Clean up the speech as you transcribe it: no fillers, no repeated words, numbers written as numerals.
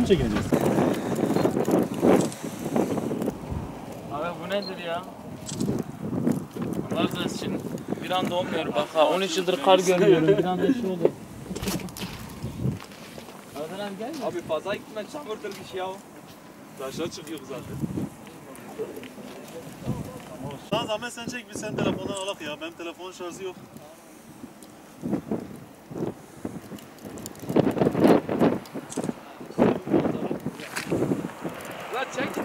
mi çekeceğiz? Abi bu nedir ya? Allah razı için bir anda olmuyor bak ha 13 yıldır kar görmüyorum bir anda şey oluyor. Adnan abi gel mi? Abi fazla gitme çamurdur bir şey ya. Taşlar çıkıyor zaten. Lan zahmet sen çek bir sen telefondan alak ya. Benim telefonun şarjı yok. La çek.